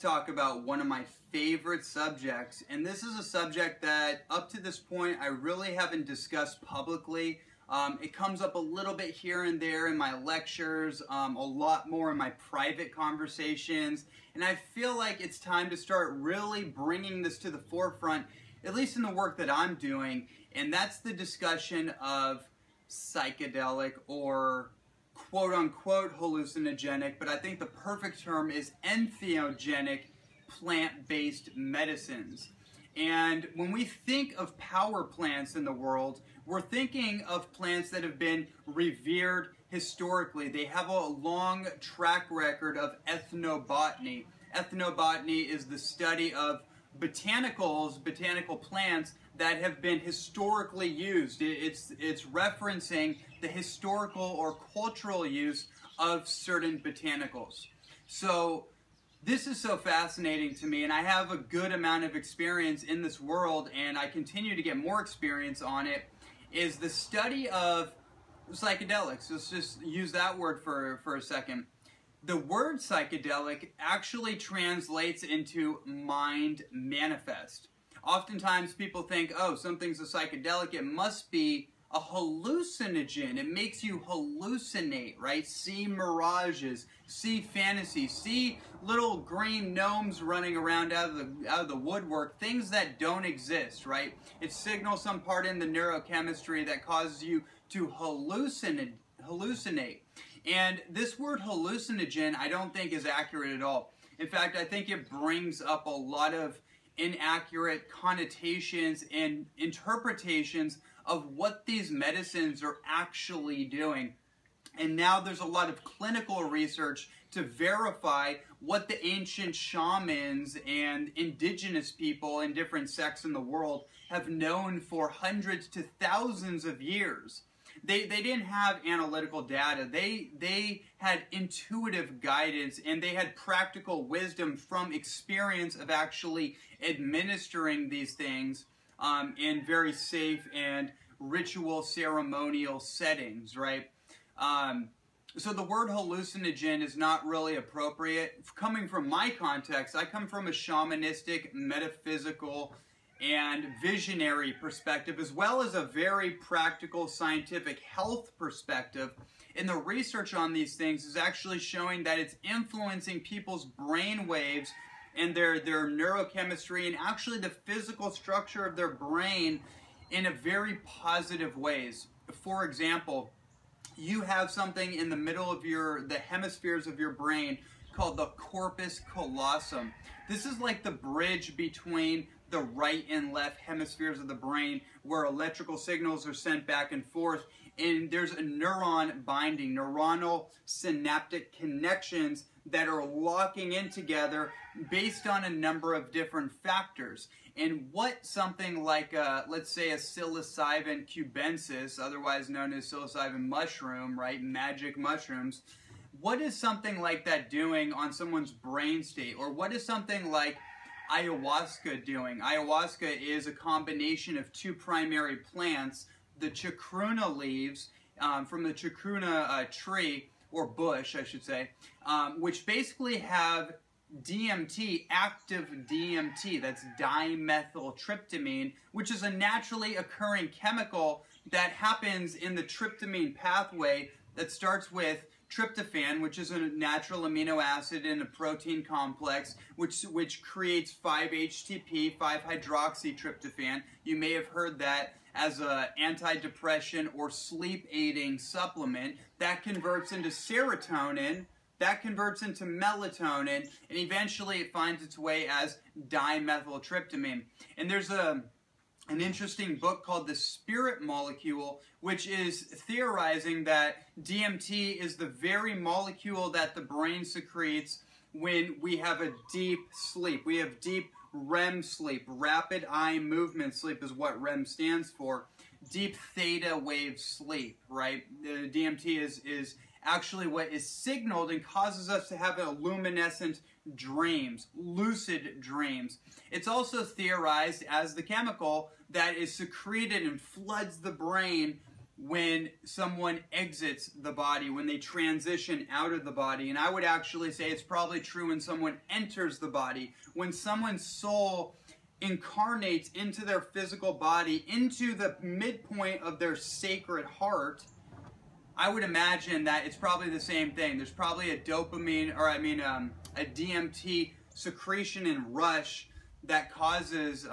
talk about one of my favorite subjects, and this is a subject that up to this point I really haven't discussed publicly. It comes up a little bit here and there in my lectures, a lot more in my private conversations, and I feel like it's time to start really bringing this to the forefront, at least in the work that I'm doing, and that's the discussion of psychedelic or quote-unquote hallucinogenic, but I think the perfect term is entheogenic plant-based medicines. And when we think of power plants in the world, we're thinking of plants that have been revered historically. They have a long track record of ethnobotany. Ethnobotany is the study of botanical plants that have been historically used. It's referencing the historical or cultural use of certain botanicals. So this is so fascinating to me, and I have a good amount of experience in this world, and I continue to get more experience on it, is the study of psychedelics. Let's just use that word for a second. The word psychedelic actually translates into mind manifest. Oftentimes people think, oh, something's a psychedelic, it must be a hallucinogen. It makes you hallucinate, right? See mirages, see fantasies, see little green gnomes running around out of the woodwork, things that don't exist, right? It signals some part in the neurochemistry that causes you to hallucinate. And this word hallucinogen I don't think is accurate at all. In fact, I think it brings up a lot of inaccurate connotations and interpretations of what these medicines are actually doing. And now there's a lot of clinical research to verify what the ancient shamans and indigenous people in different sects in the world have known for hundreds to thousands of years. They didn't have analytical data. They had intuitive guidance, and they had practical wisdom from experience of actually administering these things in very safe and ritual ceremonial settings, right? So the word hallucinogen is not really appropriate. Coming from my context, I come from a shamanistic, metaphysical, and visionary perspective, as well as a very practical scientific health perspective. And the research on these things is actually showing that it's influencing people's brain waves and their neurochemistry and actually the physical structure of their brain in a very positive ways. For example, you have something in the middle of the hemispheres of your brain called the corpus callosum. This is like the bridge between the right and left hemispheres of the brain where electrical signals are sent back and forth, and there's a neuron binding, neuronal synaptic connections that are locking in together based on a number of different factors. And what something like, let's say a psilocybin cubensis, otherwise known as psilocybin mushroom, right, magic mushrooms, what is something like that doing on someone's brain state? Or what is something like ayahuasca doing? Ayahuasca is a combination of two primary plants, the chacruna leaves from the chacruna tree, or bush I should say, which basically have DMT, active DMT, that's dimethyltryptamine, which is a naturally occurring chemical that happens in the tryptamine pathway that starts with tryptophan, which is a natural amino acid in a protein complex, which creates 5-HTP, 5-hydroxytryptophan. You may have heard that as an antidepressant or sleep-aiding supplement. That converts into serotonin, that converts into melatonin, and eventually it finds its way as dimethyltryptamine. And there's an interesting book called The Spirit Molecule, which is theorizing that DMT is the very molecule that the brain secretes when we have a deep sleep. We have deep REM sleep. Rapid eye movement sleep is what REM stands for. Deep theta wave sleep, right? The DMT is actually what is signaled and causes us to have luminescent dreams, lucid dreams. It's also theorized as the chemical that is secreted and floods the brain when someone exits the body, when they transition out of the body. And I would actually say it's probably true when someone enters the body. When someone's soul incarnates into their physical body, into the midpoint of their sacred heart, I would imagine that it's probably the same thing. There's probably a dopamine, or a DMT secretion and rush that causes,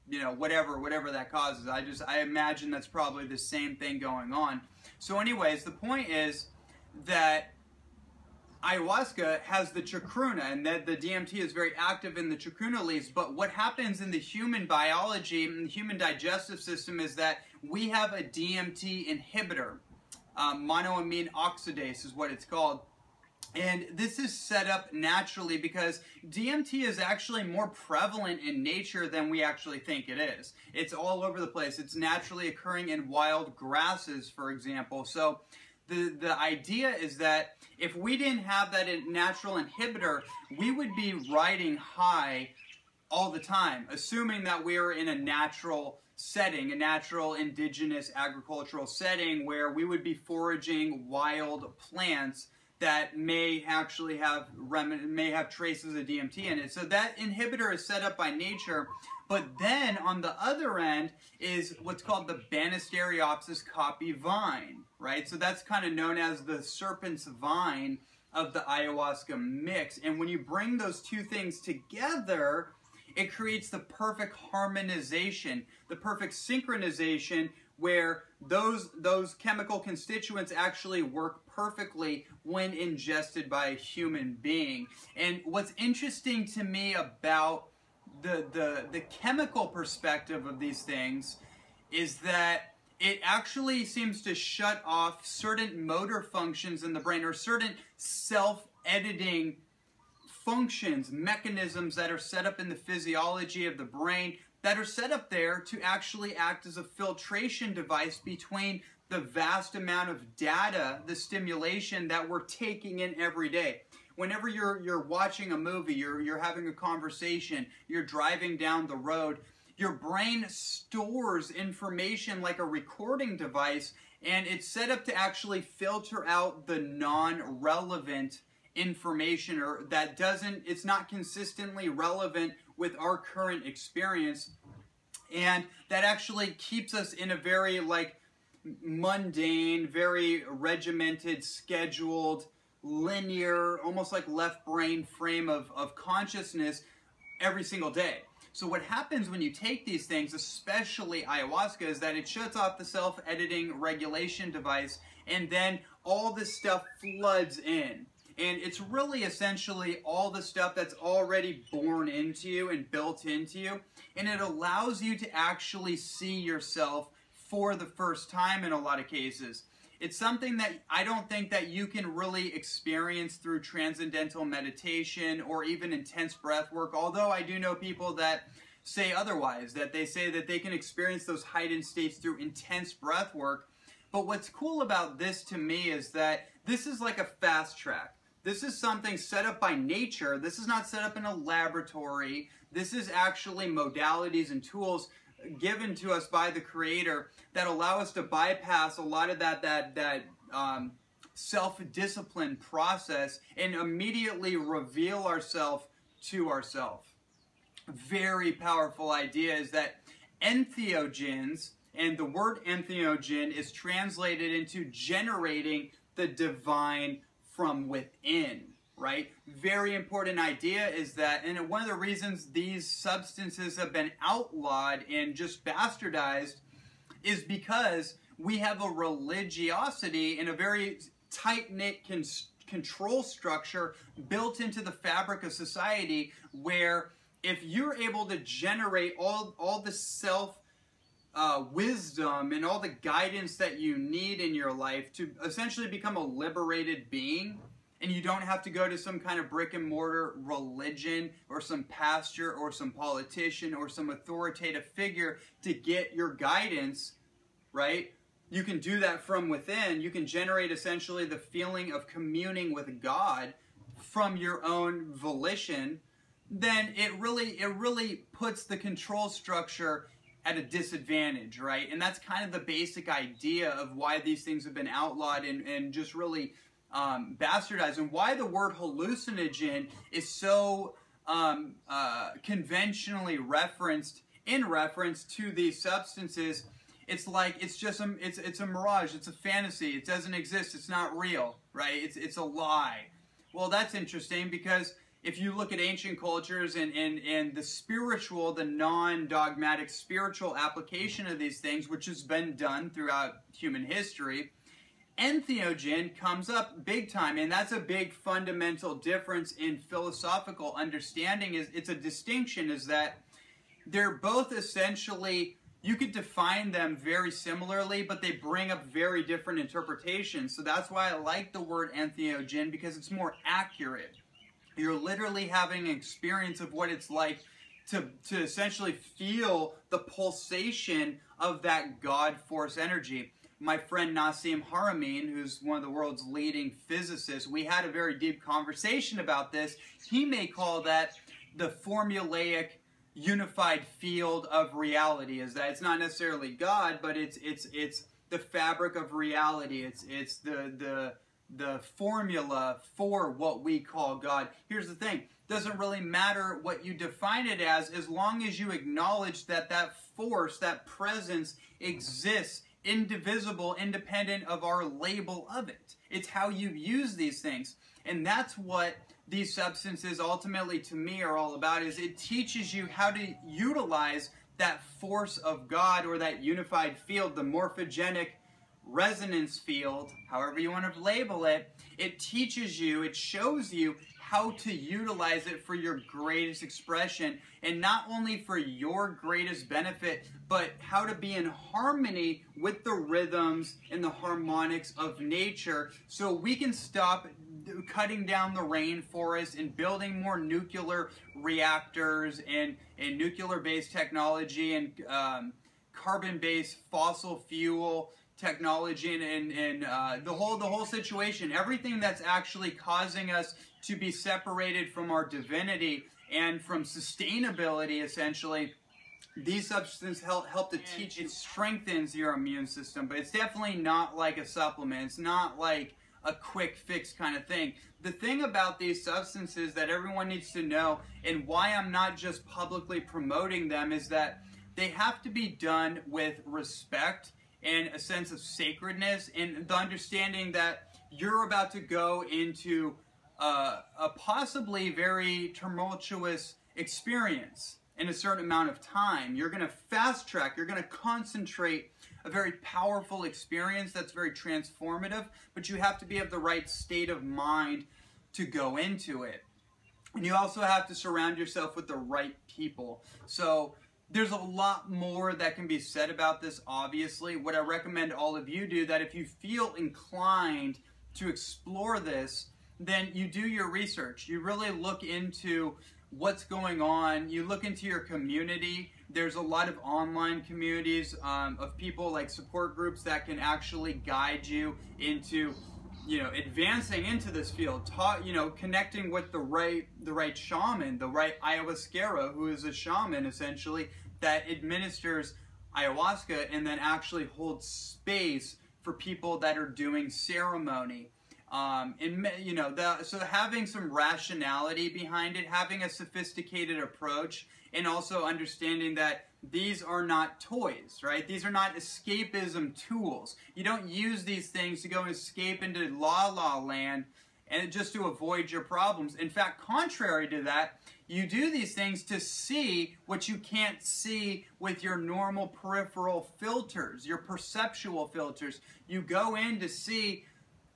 you know, whatever that causes. I imagine that's probably the same thing going on. So anyways, the point is that ayahuasca has the chacruna, and that the DMT is very active in the chacruna leaves. But what happens in the human biology, in the human digestive system, is that we have a DMT inhibitor. Monoamine oxidase is what it's called. And this is set up naturally because DMT is actually more prevalent in nature than we actually think it is. It's all over the place. It's naturally occurring in wild grasses, for example. So the idea is that if we didn't have that natural inhibitor, we would be riding high all the time, assuming that we're in a natural setting, a natural indigenous agricultural setting where we would be foraging wild plants that may actually have traces of DMT in it. So that inhibitor is set up by nature. But then on the other end is what's called the Banisteriopsis caapi vine, right? So that's kind of known as the serpent's vine of the ayahuasca mix. And when you bring those two things together, it creates the perfect harmonization, the perfect synchronization, where those chemical constituents actually work perfectly when ingested by a human being. And what's interesting to me about the chemical perspective of these things is that it actually seems to shut off certain motor functions in the brain, or certain self-editing functions, mechanisms that are set up in the physiology of the brain, that are set up there to actually act as a filtration device between the vast amount of data, the stimulation that we're taking in every day. Whenever you're watching a movie, you're having a conversation, you're driving down the road, your brain stores information like a recording device, and it's set up to actually filter out the non-relevant information, or that it's not consistently relevant with our current experience. And that actually keeps us in a very mundane, very regimented, scheduled, linear, almost like left brain frame of consciousness every single day. So what happens when you take these things, especially ayahuasca, is that it shuts off the self-editing regulation device, and then all this stuff floods in. And it's really essentially all the stuff that's already born into you and built into you. And it allows you to actually see yourself for the first time in a lot of cases. It's something that I don't think that you can really experience through transcendental meditation or even intense breath work. Although I do know people that say otherwise, that they say that they can experience those heightened states through intense breath work. But what's cool about this to me is that this is like a fast track. This is something set up by nature. This is not set up in a laboratory. This is actually modalities and tools given to us by the Creator that allow us to bypass a lot of that self-discipline process and immediately reveal ourselves to ourselves. Very powerful idea is that entheogens, and the word entheogen is translated into generating the divine from within, right? Very important idea is that, and one of the reasons these substances have been outlawed and just bastardized is because we have a religiosity and a very tight-knit control structure built into the fabric of society, where if you're able to generate all the wisdom and all the guidance that you need in your life to essentially become a liberated being, and you don't have to go to some kind of brick and mortar religion or some pastor or some politician or some authoritative figure to get your guidance, right? You can do that from within. You can generate essentially the feeling of communing with God from your own volition. Then it really puts the control structure at a disadvantage, right? And that's kind of the basic idea of why these things have been outlawed and just really bastardized, and why the word hallucinogen is so conventionally referenced in reference to these substances. It's like it's just it's a mirage, it's a fantasy, it doesn't exist, it's not real, right? It's a lie. Well, that's interesting, because if you look at ancient cultures and the spiritual, the non-dogmatic spiritual application of these things, which has been done throughout human history, entheogen comes up big time, and that's a big fundamental difference in philosophical understanding. It's a distinction, is that they're both essentially, you could define them very similarly, but they bring up very different interpretations. So that's why I like the word entheogen, because it's more accurate. You're literally having an experience of what it's like to essentially feel the pulsation of that God force energy. My friend Nassim Haramein, who's one of the world's leading physicists, we had a very deep conversation about this. He may call that the formulaic unified field of reality. Is that it's not necessarily God, but it's the fabric of reality. It's the formula for what we call God. Here's the thing. Doesn't really matter what you define it as long as you acknowledge that that force, that presence exists, indivisible, independent of our label of it. It's how you use these things. And that's what these substances ultimately, to me, are all about, is it teaches you how to utilize that force of God, or that unified field, the morphogenic resonance field, however you want to label it. It teaches you, it shows you how to utilize it for your greatest expression, and not only for your greatest benefit, but how to be in harmony with the rhythms and the harmonics of nature, so we can stop cutting down the rainforest and building more nuclear reactors and nuclear-based technology and carbon-based fossil fuel technology and the whole situation, everything that's actually causing us to be separated from our divinity and from sustainability, essentially. These substances help to teach. It strengthens your immune system, but it's definitely not like a supplement. It's not like a quick fix kind of thing. The thing about these substances that everyone needs to know, and why I'm not just publicly promoting them, is that they have to be done with respect and a sense of sacredness, and the understanding that you're about to go into a possibly very tumultuous experience in a certain amount of time. You're going to fast track, you're going to concentrate a very powerful experience that's very transformative, but you have to be of the right state of mind to go into it. And you also have to surround yourself with the right people. So there's a lot more that can be said about this, obviously. What I recommend all of you do, that if you feel inclined to explore this, then you do your research. You really look into what's going on. You look into your community. There's a lot of online communities of people, like support groups, that can actually guide you into, advancing into this field. Connecting with the right shaman, the right ayahuasquero, who is a shaman essentially that administers ayahuasca and then actually holds space for people that are doing ceremony. So having some rationality behind it, having a sophisticated approach, and also understanding that these are not toys, right? These are not escapism tools. You don't use these things to go and escape into la-la land and just to avoid your problems. In fact, contrary to that, you do these things to see what you can't see with your normal peripheral filters, your perceptual filters. You go in to see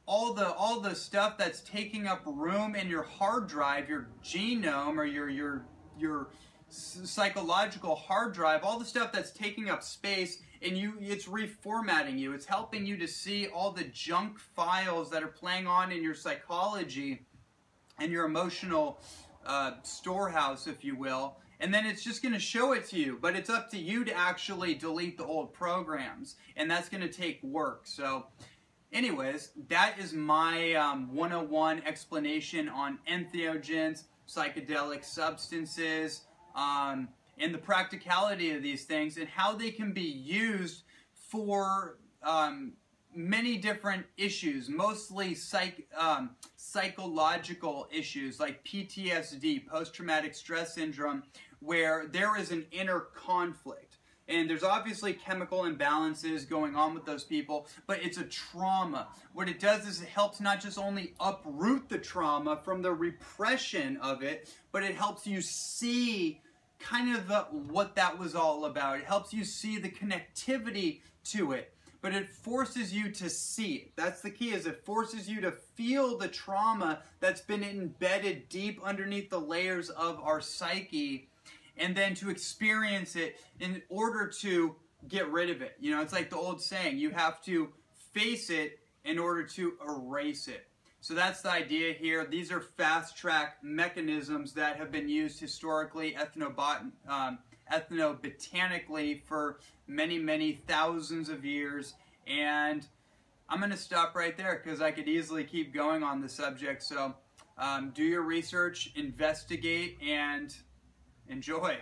all the stuff that's taking up room in your hard drive, your genome, or your psychological hard drive, all the stuff that's taking up space, and it's reformatting you. It's helping you to see all the junk files that are playing on in your psychology and your emotional storehouse, if you will. And then it's just going to show it to you, but it's up to you to actually delete the old programs, and that's going to take work. So anyways, that is my 101 explanation on entheogens, psychedelic substances, and the practicality of these things and how they can be used for many different issues, mostly psychological issues like PTSD, post-traumatic stress syndrome, where there is an inner conflict. And there's obviously chemical imbalances going on with those people, but it's a trauma. What it does is it helps not just only uproot the trauma from the repression of it, but it helps you see kind of what that was all about. It helps you see the connectivity to it, but it forces you to see it. That's the key, is it forces you to feel the trauma that's been embedded deep underneath the layers of our psyche, and then to experience it in order to get rid of it. You know, it's like the old saying, you have to face it in order to erase it. So that's the idea here. These are fast-track mechanisms that have been used historically, ethnobotanically for many, many thousands of years. And I'm going to stop right there because I could easily keep going on the subject. So do your research, investigate, and enjoy.